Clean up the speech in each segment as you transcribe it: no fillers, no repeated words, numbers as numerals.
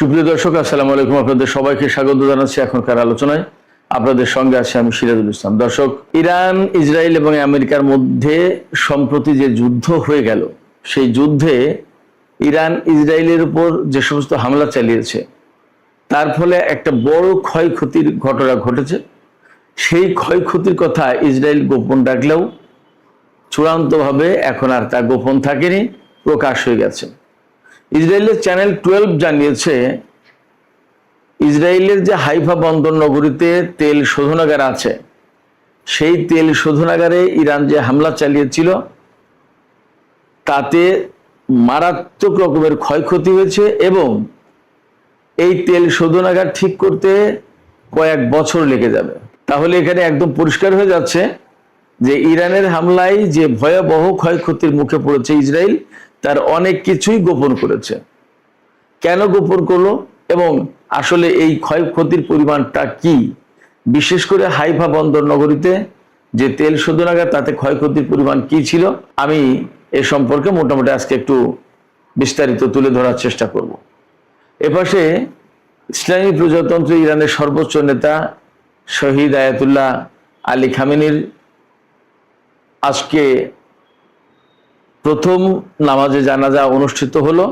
সুপ্রিয় দর্শক, আসসালামু আলাইকুম। আপনাদের সবাইকে স্বাগত জানাচ্ছি এখনকার আলোচনায়। আপনাদের সঙ্গে আছি আমি সিরাজুল ইসলাম। দর্শক, ইরান, ইসরায়েল এবং আমেরিকার মধ্যে সম্প্রতি যে যুদ্ধ হয়ে গেল, সেই যুদ্ধে ইরান ইসরায়েলের উপর যে সমস্ত হামলা চালিয়েছে তার ফলে একটা বড় ক্ষয়ক্ষতির ঘটনা ঘটেছে। সেই ক্ষয়ক্ষতির কথা ইসরায়েল গোপন রাখলেও চূড়ান্তভাবে এখন আর তা গোপন থাকেনি, প্রকাশ হয়ে গেছে। ইসরায়েলের চ্যানেল 12 জানিয়েছে, ইসরায়েলের যে হাইফা বন্দর নগরীতে তেল শোধনাগার আছে, সেই তেল শোধনাগারে ইরান যে হামলা চালিয়েছিল তাতে মারাত্মক রকমের ক্ষয়ক্ষতি হয়েছে এবং এই তেল শোধনাগার ঠিক করতে কয়েক বছর লেগে যাবে। তাহলে এখানে একদম পরিষ্কার হয়ে যাচ্ছে যে ইরানের হামলায় যে ভয়াবহ ক্ষয়ক্ষতির মুখে পড়েছে ইসরায়েল, তার অনেক কিছুই গোপন করেছে। কেন গোপন করলো এবং আসলে এই ক্ষয়ক্ষতির পরিমাণটা কি, বিশেষ করে হাইফা বন্দর নগরীতে যে তেল শোধনাগার তাতে ক্ষয়ক্ষতির পরিমাণ কি ছিল, আমি এ সম্পর্কে মোটামুটি আজকে একটু বিস্তারিত তুলে ধরার চেষ্টা করব। এপাশে ইসলামী প্রজাতন্ত্র ইরানের সর্বোচ্চ নেতা শহীদ আয়াতুল্লাহ আলী খামেনির আজকে প্রথম নামাজে জানাজা অনুষ্ঠিত হলো।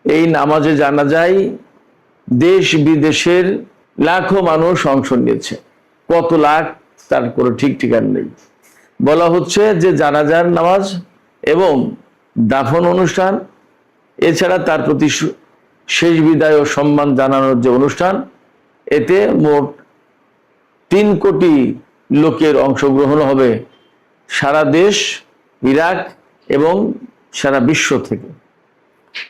এই নামাজে জানাজায় দেশ বিদেশের লাখো মানুষ অংশ নিয়েছে। কত লাখ তার কোনো ঠিক ঠিকানা নেই। বলা হচ্ছে যে জানাজার নামাজ এবং দাফন অনুষ্ঠান, এছাড়া তার প্রতি শেষ বিদায় ও সম্মান জানানোর যে অনুষ্ঠান, এতে মোট 3 কোটি লোকের অংশগ্রহণ হবে সারা দেশ, ইরাক এবং সারা বিশ্ব থেকে।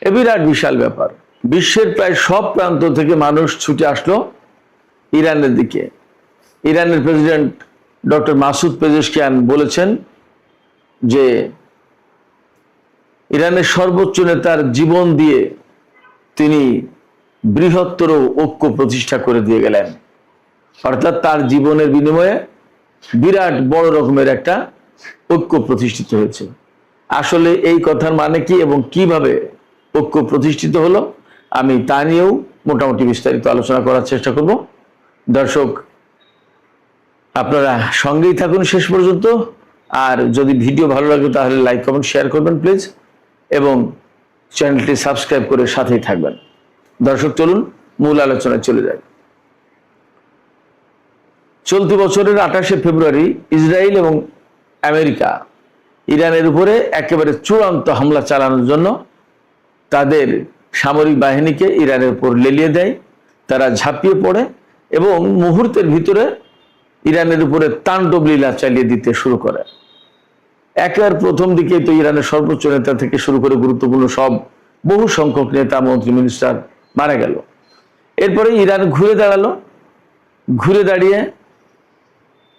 এ বিরাট বিশাল ব্যাপার। বিশ্বের প্রায় সব প্রান্ত থেকে মানুষ ছুটে আসলো ইরানের দিকে। ইরানের প্রেসিডেন্ট ডক্টর মাসুদ পেজেশকিয়ান বলেছেন যে ইরানের সর্বোচ্চ নেতার জীবন দিয়ে তিনি বৃহত্তর ঐক্য প্রতিষ্ঠা করে দিয়ে গেলেন। অর্থাৎ তার জীবনের বিনিময়ে বিরাট বড় রকমের একটা ঐক্য প্রতিষ্ঠিত হয়েছে। আসলে এই কথার মানে কি এবং কিভাবে ঐক্য প্রতিষ্ঠিত হলো, আমি তা নিয়েও মোটামুটি বিস্তারিত আলোচনা করার চেষ্টা করব। দর্শক, আপনারা সঙ্গেই থাকুন শেষ পর্যন্ত। আর যদি ভিডিও ভালো লাগে তাহলে লাইক, কমেন্ট, শেয়ার করবেন প্লিজ, এবং চ্যানেলটি সাবস্ক্রাইব করে সাথেই থাকবেন। দর্শক, চলুন মূল আলোচনায় চলে যাই। চলতি বছরের 28শে ফেব্রুয়ারি ইসরায়েল এবং আমেরিকা ইরানের উপরে একেবারে চূড়ান্ত হামলা চালানোর জন্য তাদের সামরিক বাহিনীকে ইরানের উপর লেলিয়ে দেয়। তারা ঝাঁপিয়ে পড়ে এবং মুহূর্তের ভিতরে ইরানের উপরে তাণ্ডব লীলা চালিয়ে দিতে শুরু করে। একেবারে প্রথম দিকে তো ইরানের সর্বোচ্চ নেতা থেকে শুরু করে গুরুত্বপূর্ণ সব বহু সংখ্যক নেতা, মন্ত্রী, মিনিস্টার মারা গেল। এরপরে ইরান ঘুরে দাঁড়ালো। ঘুরে দাঁড়িয়ে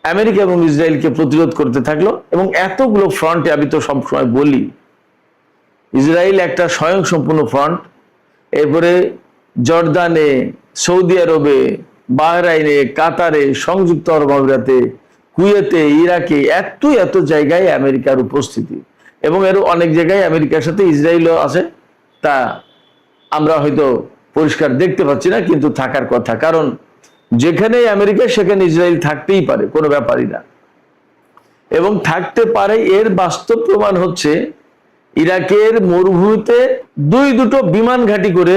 আমেরিকা এবং ইসরায়েলকে প্রতিরোধ করতে থাকলো এবং এতগুলো ফ্রন্টে, আমি তো সবসময় বলি ইসরায়েল একটা স্বয়ংসম্পূর্ণ ফ্রন্ট। এরপরে জর্দানে, সৌদি আরবে, বাহরাইনে, কাতারে, সংযুক্ত আরব আমিরাতে, কুয়েতে, ইরাকে, এত জায়গায় আমেরিকার উপস্থিতি এবং এরও অনেক জায়গায় আমেরিকার সাথে ইসরায়েলও আছে। তা আমরা হয়তো পরিষ্কার দেখতে পাচ্ছি না, কিন্তু থাকার কথা। কারণ যেখানে আমেরিকা সেখানে ইসরায়েল থাকতেই পারে, কোনো ব্যাপারই না। এবং থাকতে পারে এর বাস্তব প্রমাণ হচ্ছে ইরাকের মরুভূমিতে দুটো বিমান ঘাঁটি করে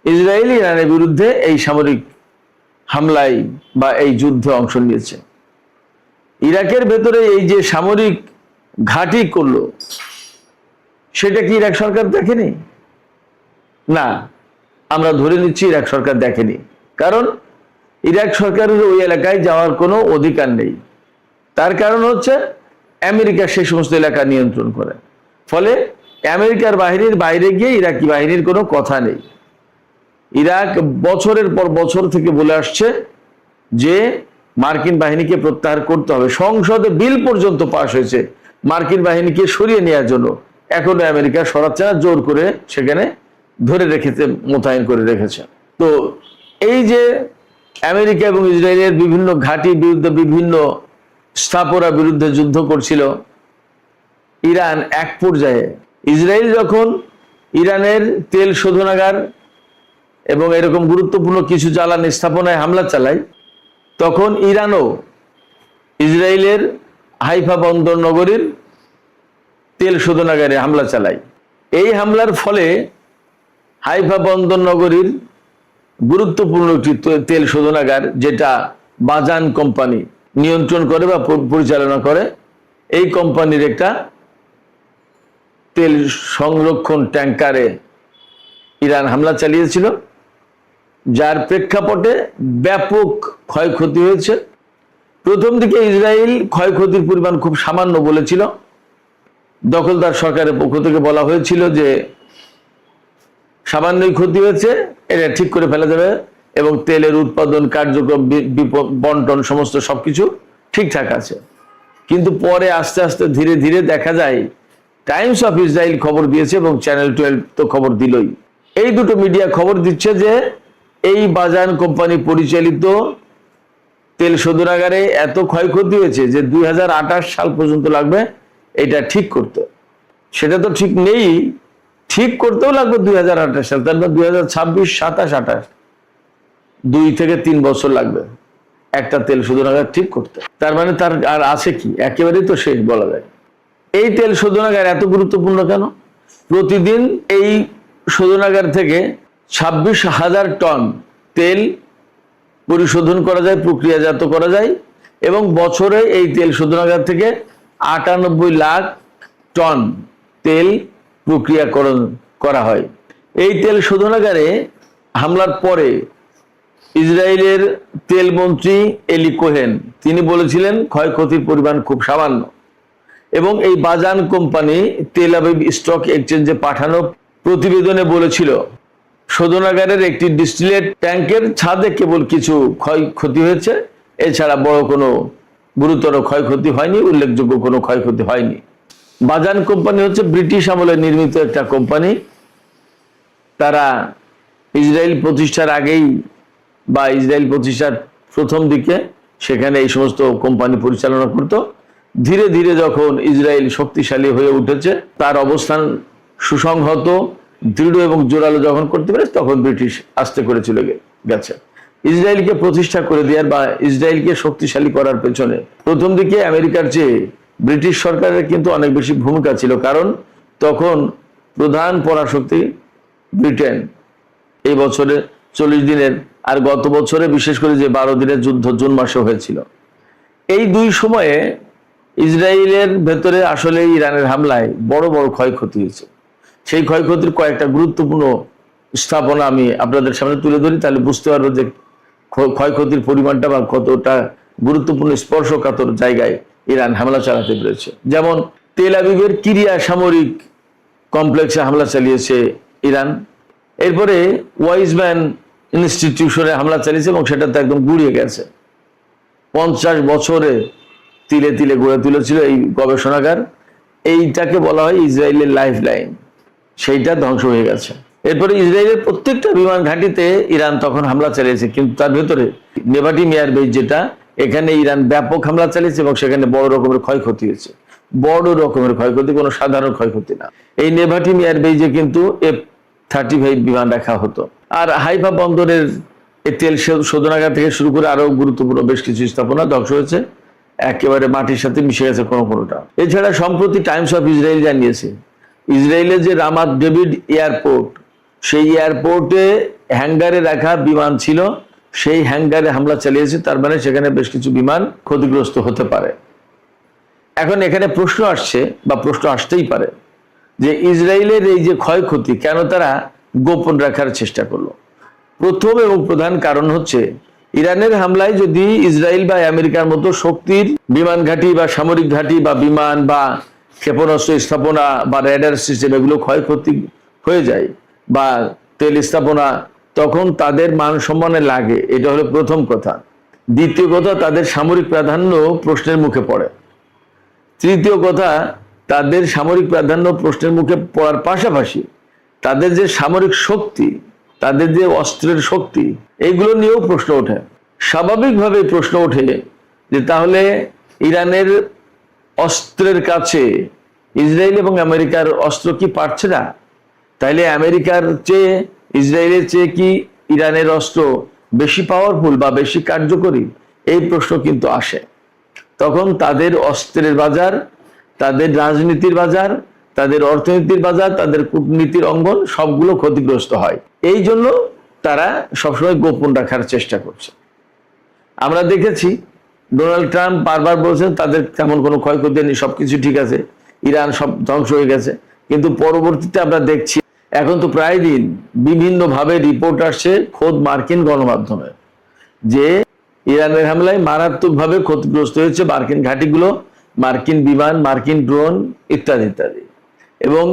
ইসরায়েল ইরানের বিরুদ্ধে এই সামরিক হামলায় বা এই যুদ্ধে অংশ নিয়েছে। ইরাকের ভেতরে এই যে সামরিক ঘাঁটি করলো, সেটা কি ইরাক সরকার দেখেনি? না, আমরা ধরে নিচ্ছি ইরাক সরকার দেখেনি। কারণ ইরাক সরকারের ওই এলাকায় যাওয়ার কোনো অধিকার নেই। তার কারণ হচ্ছে আমেরিকা সেই সমস্ত এলাকা নিয়ন্ত্রণ করে। ফলে আমেরিকার বাহিনীর বাইরে গিয়ে ইরাকি বাহিনীর কোনো কথা নেই। ইরাক বছরের পর বছর থেকে বলে আসছে যে মার্কিন বাহিনীকে প্রত্যাহার করতে হবে। সংসদে বিল পর্যন্ত পাশ হয়েছে মার্কিন বাহিনীকে সরিয়ে নেওয়ার জন্য। এখনো আমেরিকা সরাচ্ছে না, জোর করে সেখানে ধরে রেখেছে, মোতায়েন করে রেখেছে। তো এই যে আমেরিকা এবং ইসরায়েলের বিভিন্ন ঘাঁটির বিরুদ্ধে, বিভিন্ন স্থাপনার বিরুদ্ধে যুদ্ধ করছিল ইরান, এক পর্যায়ে ইসরায়েল যখন ইরানের তেল শোধনাগার এবং এরকম গুরুত্বপূর্ণ কিছু জ্বালানি স্থাপনায় হামলা চালায়, তখন ইরানও ইসরায়েলের হাইফা বন্দর নগরীর তেল শোধনাগারে হামলা চালায়। এই হামলার ফলে হাইফা বন্দর নগরীর গুরুত্বপূর্ণ একটি তেল শোধনাগার, যেটা বাজান কোম্পানি নিয়ন্ত্রণ করে বা পরিচালনা করে, এই কোম্পানির একটা তেল সংরক্ষণ ট্যাঙ্কারে ইরান হামলা চালিয়েছিল, যার প্রেক্ষাপটে ব্যাপক ক্ষয়ক্ষতি হয়েছে। প্রথম দিকে ইসরায়েল ক্ষয়ক্ষতির পরিমাণ খুব সামান্য বলেছিল। দখলদার সরকারের পক্ষ থেকে বলা হয়েছিল যে সামান্যই ক্ষতি হয়েছে, এটা ঠিক করে ফেলা যাবে এবং তেলের উৎপাদন, কার্যক্রম, বন্টন সমস্ত সবকিছু ঠিকঠাক আছে। কিন্তু পরে আস্তে আস্তে ধীরে ধীরে দেখা যায়, টাইমস অফ ইসরায়েল খবর দিয়েছে এবং চ্যানেল 12 তো খবর দিলই, এই দুটো মিডিয়া খবর দিচ্ছে যে এই বাজান কোম্পানি পরিচালিত তেল শোধনাগারে এত ক্ষয়ক্ষতি হয়েছে যে 2028 সাল পর্যন্ত লাগবে এটা ঠিক করতে। সেটা তো ঠিক নেই, ঠিক করতেও লাগবে 2028 সাল, তারপর 2026, 27, 28, 2 থেকে 3 বছর লাগবে একটা তেল শোধনাগার ঠিক করতে। তার মানে তার আর আছে কি, একেবারেই তো শেষ বলা যায়। এই তেল শোধনাগার এত গুরুত্বপূর্ণ কেন? প্রতিদিন এই শোধনাগার থেকে 26,000 টন তেল পরিশোধন করা যায়, প্রক্রিয়াজাত করা যায়, এবং বছরে এই তেল শোধনাগার থেকে 98 লাখ টন তেল প্রক্রিয়াকরণ করা হয়। এই তেল শোধনাগারে হামলার পরে ইসরায়েলের তেল মন্ত্রী এলি কোহেন তিনি বলেছিলেন ক্ষয়ক্ষতির পরিমাণ খুব সামান্য, এবং এই বাজান কোম্পানি তেল আবিব স্টক এক্সচেঞ্জে পাঠানো প্রতিবেদনে বলেছিল শোধনাগারের একটি ডিস্টিলেট ট্যাঙ্কের ছাদে কেবল কিছু ক্ষয়ক্ষতি হয়েছে, এছাড়া বড় কোনো গুরুতর ক্ষয়ক্ষতি হয়নি, উল্লেখযোগ্য কোনো ক্ষয়ক্ষতি হয়নি। বাজান কোম্পানি হচ্ছে ব্রিটিশ আমলে নির্মিত একটা কোম্পানি। তারা ইসরায়েল প্রতিষ্ঠার আগেই বা ইসরায়েল প্রতিষ্ঠার প্রথম দিকে সেখানে এই সমস্ত কোম্পানি পরিচালনা করত। ধীরে ধীরে যখন ইসরায়েল শক্তিশালী হয়ে উঠেছে, তার অবস্থান সুসংহত, দৃঢ় এবং জোরালো যখন করতে পারে, তখন ব্রিটিশ আস্তে করে চলে গেছে। ইসরায়েলকে প্রতিষ্ঠা করে দেওয়ার বা ইসরায়েলকে শক্তিশালী করার পেছনে প্রথম দিকে আমেরিকার চেয়ে ব্রিটিশ সরকারের কিন্তু অনেক বেশি ভূমিকা ছিল, কারণ তখন প্রধান পরাশক্তি ব্রিটেন। এই বছরে 40 দিনের আর গত বছরে বিশেষ করে যে 12 দিনের যুদ্ধ জুন মাসে হয়েছিল, এই দুই সময়ে ইসরায়েলের ভেতরে আসলে ইরানের হামলায় বড় বড় ক্ষয়ক্ষতি হয়েছে। সেই ক্ষয়ক্ষতির কয়েকটা গুরুত্বপূর্ণ স্থাপনা আমি আপনাদের সামনে তুলে ধরি, তাহলে বুঝতে পারবো যে ক্ষয়ক্ষতির পরিমাণটা বা কতটা গুরুত্বপূর্ণ স্পর্শকাতর জায়গায় ইরান হামলা চালাতে পেরেছে। যেমন তেল আবিবের কিরিয়া সামরিক কমপ্লেক্সে হামলা চালিয়েছে ইরান, এরপরে ওয়াইজম্যান ইনস্টিটিউশনে হামলা চালিয়েছে এবং সেটা তো একদম গুড়িয়ে গেছে। 50 বছরে তিলে তিলে গড়ে তুলেছিল এই গবেষণাগার, এইটাকে বলা হয় ইসরায়েলের লাইফ লাইন, সেইটা ধ্বংস হয়ে গেছে। এরপরে ইসরায়েলের প্রত্যেকটা বিমান ঘাঁটিতে ইরান তখন হামলা চালিয়েছে, কিন্তু তার ভেতরে নেভাটিম এয়ারবেস, যেটা এখানে ইরান ব্যাপক হামলা চালিয়েছে এবং সেখানে বড় রকমের ক্ষয়ক্ষতি হয়েছে। বড় রকমের ক্ষয়ক্ষতি, কোনো সাধারণ ক্ষয়ক্ষতি না। এই নেভাটিম এয়ারবেসে কিন্তু F-35 বিমান রাখা হতো। আর হাইফা বন্দরের তেল শোধনাগার থেকে শুরু করে আরো গুরুত্বপূর্ণ বেশ কিছু স্থাপনা ধ্বংস হয়েছে, একেবারে মাটির সাথে মিশে গেছে কোনোটা। এছাড়া সম্প্রতি টাইমস অফ ইসরায়েল জানিয়েছে ইসরায়েলের যে রামাত ডেভিড এয়ারপোর্ট, সেই এয়ারপোর্টে হ্যাঙ্গারে রাখা বিমান ছিল, সেই হ্যাঙ্গারে হামলা চালিয়েছে। তার মানে সেখানে বেশ কিছু বিমান ক্ষতিগ্রস্ত হতে পারে। এখন এখানে প্রশ্ন আসছে বা প্রশ্ন আসতেই পারে যে ইসরায়েলের এই যে ক্ষয়ক্ষতি কেন তারা গোপন রাখার চেষ্টা করলো? প্রথম এবং প্রধান কারণ হচ্ছে ইরানের হামলায় যদি ইসরায়েল বা আমেরিকার মতো শক্তির বিমান ঘাঁটি বা সামরিক ঘাঁটি বা বিমান বা ক্ষেপণাস্ত্র স্থাপনা বা রেডার সিস্টেম এগুলো ক্ষয়ক্ষতি হয়ে যায় বা তেল স্থাপনা, তখন তাদের মান সম্মানে লাগে। এটা হলো প্রথম কথা। দ্বিতীয় কথা, তাদের সামরিক প্রাধান্য প্রশ্নের মুখে পড়ে। তৃতীয় কথা, তাদের সামরিক প্রাধান্য প্রশ্নের মুখে পড়ার পাশাপাশি তাদের যে সামরিক শক্তি, তাদের যে অস্ত্রের শক্তি, এইগুলো নিয়েও প্রশ্ন ওঠে। স্বাভাবিকভাবে প্রশ্ন ওঠে যে তাহলে ইরানের অস্ত্রের কাছে ইসরায়েল এবং আমেরিকার অস্ত্র কি পারছে না? তাইলে আমেরিকার চেয়ে ইসরায়েলের চেয়ে কি ইরানের অস্ত্র বেশি পাওয়ারফুল বা বেশি কার্যকরী, এই প্রশ্ন কিন্তু আসে। তখন তাদের অস্ত্রের বাজার, তাদের রাজনীতির বাজার, তাদের অর্থনীতির বাজার, তাদের কূটনীতির অঙ্গন সবগুলো ক্ষতিগ্রস্ত হয়। এই জন্য তারা সবসময় গোপন রাখার চেষ্টা করছে। আমরা দেখেছি ডোনাল্ড ট্রাম্প বারবার বলছেন তাদের তেমন কোনো ক্ষয়ক্ষতি নেই, সবকিছু ঠিক আছে, ইরান সব ধ্বংস হয়ে গেছে। কিন্তু পরবর্তীতে আমরা দেখছি এখন তো প্রায় দিন বিভিন্নভাবে রিপোর্ট আসছে খোদ মার্কিন গণমাধ্যমে যে ইরানের হামলায় মারাত্মকভাবে ক্ষতিগ্রস্ত হয়েছে মার্কিন ঘাঁটিগুলো, মার্কিন বিমান, মার্কিন ড্রোন ইত্যাদি ইত্যাদি। এবং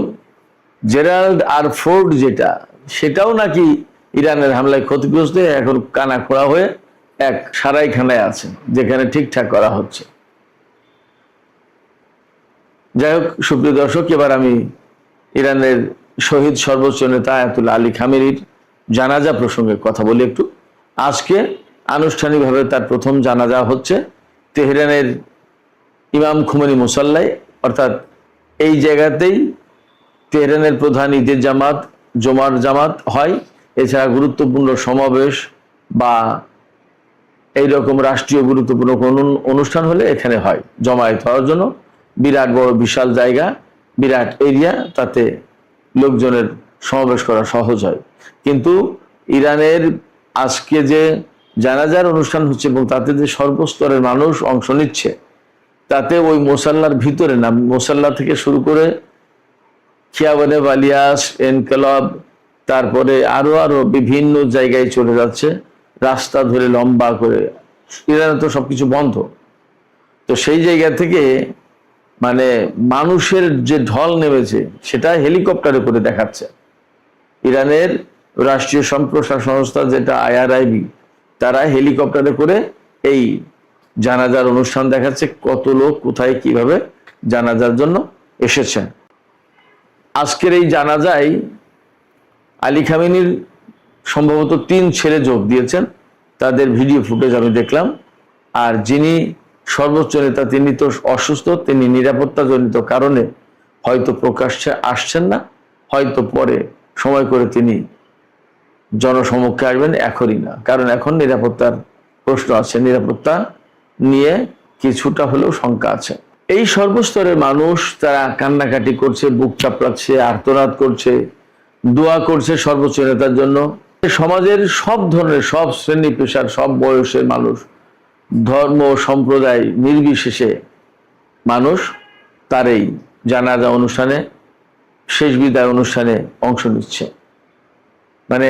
জেরাল্ড আর ফোর্ড যেটা, সেটাও নাকি ইরানের হামলায় ক্ষতিগ্রস্ত হয়ে এখন কানা খোড়া হয়ে এক সারাইখানায় আছে, যেখানে ঠিকঠাক করা হচ্ছে। যাই হোক সুপ্রিয় দর্শক, এবার আমি ইরানের শহীদ সর্বোচ্চ নেতা আয়াতুল্লাহ আলী খামেনির জানাজা প্রসঙ্গে কথা বলি একটু। আজকে আনুষ্ঠানিকভাবে তার প্রথম জানাজা হচ্ছে তেহরানের ইমাম খুমেনি মুসাল্লায়, অর্থাৎ এই জায়গাতেই তেহরানের প্রধান ঈদের জামাত, জুমার জামাত হয়। এছাড়া গুরুত্বপূর্ণ সমাবেশ বা এইরকম রাষ্ট্রীয় গুরুত্বপূর্ণ কোনো অনুষ্ঠান হলে এখানে হয় জমায়েত হওয়ার জন্য। বিরাট বড় বিশাল জায়গা, বিরাট এরিয়া, তাতে লোকজনের সমাবেশ করা সহজ হয়। কিন্তু ইরানের আজকে যে জানাজার অনুষ্ঠান হচ্ছে এবং তাতে যে সর্বস্তরের মানুষ অংশ নিচ্ছে, তাতে ওই মোসাল্লার ভিতরে না, মোসাল্লা থেকে শুরু করে খিয়াবানে বালিয়াস, এনকলাব, তারপরে আরো বিভিন্ন জায়গায় চলে যাচ্ছে, রাস্তা ধরে লম্বা করে। ইরানে তো সবকিছু বন্ধ, তো সেই জায়গা থেকে মানে মানুষের যে ঢল নেমেছে সেটা হেলিকপ্টারে করে দেখাচ্ছে। ইরানের রাষ্ট্রীয় সম্প্রসারণ সংস্থা যেটা IRIB, তারা হেলিকপ্টারে করে এই জানাজার অনুষ্ঠান দেখাচ্ছে, কত লোক কোথায় কিভাবে জানাজার জন্য এসেছেন। আজকের এই জানাজায় আলী খামেনির সম্ভবত 3 ছেলে যোগ দিয়েছেন, তাদের ভিডিও ফুটেজ আমি দেখলাম। আর যিনি সর্বোচ্চ নেতা তিনি তো অসুস্থ, তিনি নিরাপত্তাজনিত কারণে হয়তো প্রকাশ্যে আসছেন না, হয়তো পরে সময় করে তিনি জনসমক্ষে আসবেন, এখনই না, কারণ এখন নিরাপত্তার প্রশ্ন আছে, নিরাপত্তা নিয়ে কিছুটা হলেও শঙ্কা আছে। এই সর্বস্তরের মানুষ তারা কান্নাকাটি করছে, বুক চাপড়াচ্ছে, আর্তনাদ করছে, দোয়া করছে সর্বোচ্চ নেতার জন্য। সমাজের সব ধরনের, সব শ্রেণী পেশার, সব বয়সের মানুষ, ধর্ম সম্প্রদায় নির্বিশেষে মানুষ তার এই জানাজা অনুষ্ঠানে, শেষ বিদায় অনুষ্ঠানে অংশ নিচ্ছে। মানে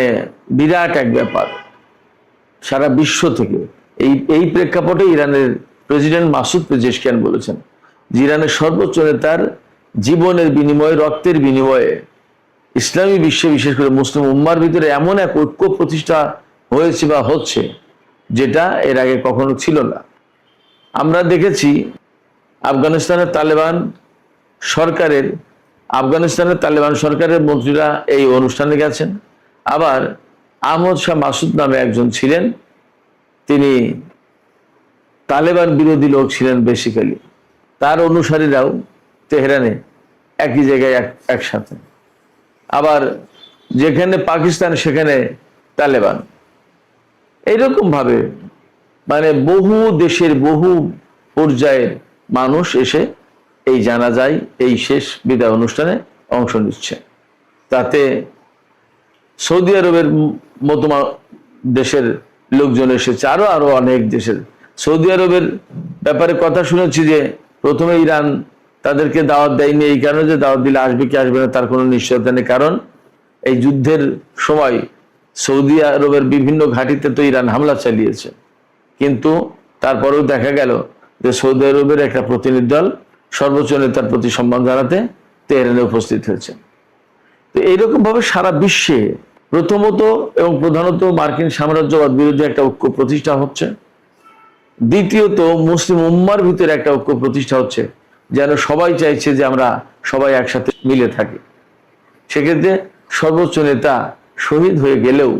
বিরাট এক ব্যাপার সারা বিশ্ব থেকে। এই প্রেক্ষাপটে ইরানের প্রেসিডেন্ট মাসুদ পেজেশকিয়ান বলেছেন যে ইরানের সর্বোচ্চ নেতার জীবনের বিনিময়ে, রক্তের বিনিময়ে ইসলামী বিশ্বে, বিশেষ করে মুসলিম উম্মার ভিতরে এমন এক ঐক্য প্রতিষ্ঠা হয়েছে বা হচ্ছে যেটা এর আগে কখনো ছিল না। আমরা দেখেছি আফগানিস্তানের তালেবান সরকারের মন্ত্রীরা এই অনুষ্ঠানে গেছেন। আবার আহমদ শাহ মাসুদ নামে একজন ছিলেন, তিনি তালেবান বিরোধী লোক ছিলেন বেসিক্যালি, তার অনুসারীরাও তেহরানে একই জায়গায় একসাথে। আবার যেখানে পাকিস্তান সেখানে তালেবান, এইরকম ভাবে মানে বহু দেশের বহু পর্যায়ের মানুষ এসে এই জানাজায়, এই শেষ বিদায় অনুষ্ঠানে অংশ নিচ্ছে। তাতে সৌদি আরবের মতো দেশের লোকজন এসেছে, আরো অনেক দেশের। সৌদি আরবের ব্যাপারে কথা শুনেছি যে প্রথমে ইরান তাদেরকে দাওয়াত দেয়নি, এই কারণে যে দাওয়াত দিলে আসবে কি আসবে না তার কোনো নিশ্চয়তা নেই। কারণ এই যুদ্ধের সময় সৌদি আরবের বিভিন্ন ঘাঁটিতে তো ইরান হামলা চালিয়েছে, কিন্তু তারপরেও দেখা গেল যে সৌদি আরবের একটা প্রতিনিধি দল সর্বোচ্চ নেতার প্রতি সম্মান জানাতে তেহরানে উপস্থিত হয়েছে। তো এইরকম ভাবে সারা বিশ্বে প্রথমত এবং প্রধানত মার্কিন সাম্রাজ্যবাদ বিরুদ্ধে একটা ঐক্য প্রতিষ্ঠা হচ্ছে। দ্বিতীয়ত মুসলিম উম্মার ভিতরে একটা ঐক্য প্রতিষ্ঠা হচ্ছে, যেন সবাই চাইছে যে আমরা সবাই একসাথে মিলে থাকি। সেক্ষেত্রে সর্বোচ্চ নেতা শহীদ হয়ে গেলেও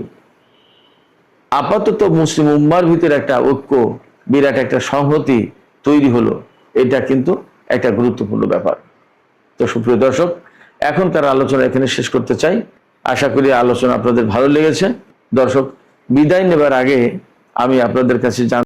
আপাতত মুসলিম উম্মার ভিতরে একটা ঐক্য, বিরাট একটা সংহতি তৈরি হলো, এটা কিন্তু একটা গুরুত্বপূর্ণ ব্যাপার। তো সুপ্রিয় দর্শক, এখনকার আলোচনা এখানে শেষ করতে চাই। আশা করি আলোচনা আপনাদের ভালো লেগেছে। দর্শক, বিদায় নেবার আগে আমি আপনাদের কাছে